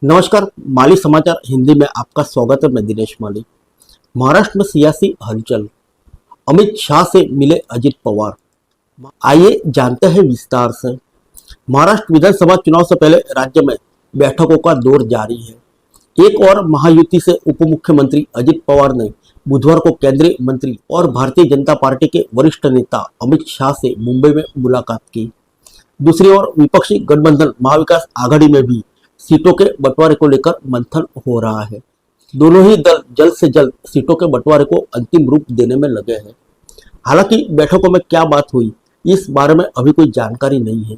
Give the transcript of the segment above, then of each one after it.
नमस्कार। माली समाचार हिंदी में आपका स्वागत है। मैं दिनेश माली। महाराष्ट्र में सियासी हलचल, अमित शाह से मिले अजित पवार। आइए जानते हैं विस्तार से। महाराष्ट्र विधानसभा चुनाव से पहले राज्य में बैठकों का दौर जारी है। एक और महायुति से उप मुख्यमंत्री अजित पवार ने बुधवार को केंद्रीय मंत्री और भारतीय जनता पार्टी के वरिष्ठ नेता अमित शाह से मुंबई में मुलाकात की। दूसरी ओर विपक्षी गठबंधन महाविकास आघाड़ी में भी सीटों के बंटवारे को लेकर मंथन हो रहा है। दोनों ही दल जल्द से जल्द सीटों के बंटवारे को अंतिम रूप देने में लगे हैं। हालांकि बैठकों में क्या बात हुई, इस बारे में अभी कोई जानकारी नहीं है।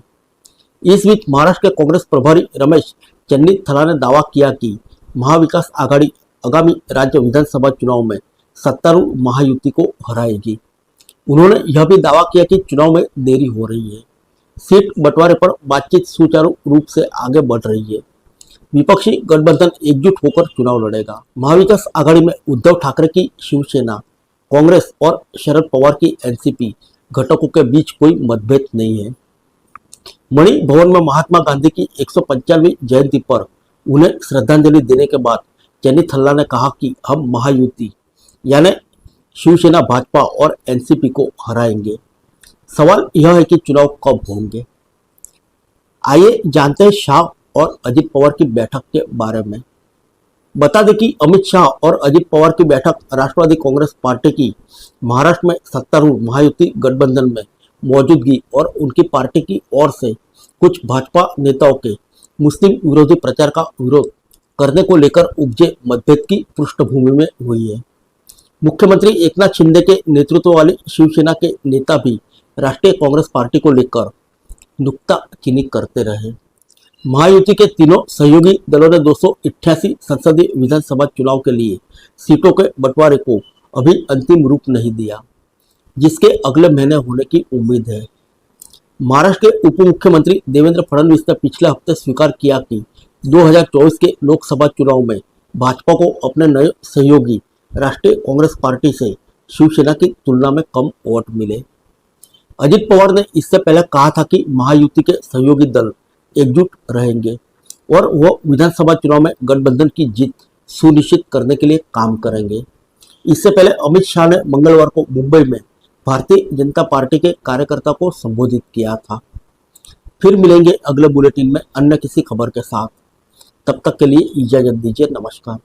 इस बीच महाराष्ट्र के कांग्रेस प्रभारी रमेश चन्नीथला ने दावा किया कि महाविकास आघाड़ी आगामी राज्य विधानसभा चुनाव में सत्तारूढ़ महायुति को हराएगी। उन्होंने यह भी दावा किया कि चुनाव में देरी हो रही है। सीट बंटवारे पर बातचीत सुचारू रूप से आगे बढ़ रही है। विपक्षी गठबंधन एकजुट होकर चुनाव लड़ेगा। महाविकास आघाड़ी में उद्धव ठाकरे की शिवसेना, कांग्रेस और शरद पवार की एनसीपी घटकों के बीच कोई मतभेद नहीं है। मणि भवन में महात्मा गांधी की 195वीं जयंती पर उन्हें श्रद्धांजलि देने के बाद चन्नीथला ने कहा कि हम महायुति यानी शिवसेना, भाजपा और एनसीपी को हराएंगे। सवाल यह है कि चुनाव कब होंगे। आइए जानते हैं शाह और अजित पवार की बैठक के बारे में। बता दें कि अमित शाह और अजित पवार की बैठक राष्ट्रवादी कांग्रेस पार्टी की महाराष्ट्र में सत्तारूढ़ महायुति गठबंधन में मौजूदगी और उनकी पार्टी की ओर से कुछ भाजपा नेताओं के मुस्लिम विरोधी प्रचार का विरोध करने को लेकर उपजे मतभेद की पृष्ठभूमि में हुई है। मुख्यमंत्री एकनाथ शिंदे के नेतृत्व वाली शिवसेना के नेता भी राष्ट्रीय कांग्रेस पार्टी को लेकर नुक्ताचीनी करते रहे। महायुति के तीनों सहयोगी दलों ने 288 संसदीय विधानसभा चुनाव के लिए सीटों के बंटवारे को अभी अंतिम रूप नहीं दिया, जिसके अगले महीने होने की उम्मीद है। महाराष्ट्र के उप मुख्यमंत्री देवेंद्र फडणवीस ने पिछले हफ्ते स्वीकार किया कि 2024 के लोकसभा चुनाव में भाजपा को अपने नए सहयोगी राष्ट्रीय कांग्रेस पार्टी से शिवसेना की तुलना में कम वोट मिले। अजित पवार ने इससे पहले कहा था कि महायुति के सहयोगी दल एकजुट रहेंगे और वह विधानसभा चुनाव में गठबंधन की जीत सुनिश्चित करने के लिए काम करेंगे। इससे पहले अमित शाह ने मंगलवार को मुंबई में भारतीय जनता पार्टी के कार्यकर्ता को संबोधित किया था। फिर मिलेंगे अगले बुलेटिन में अन्य किसी खबर के साथ। तब तक के लिए इजाजत दीजिए। नमस्कार।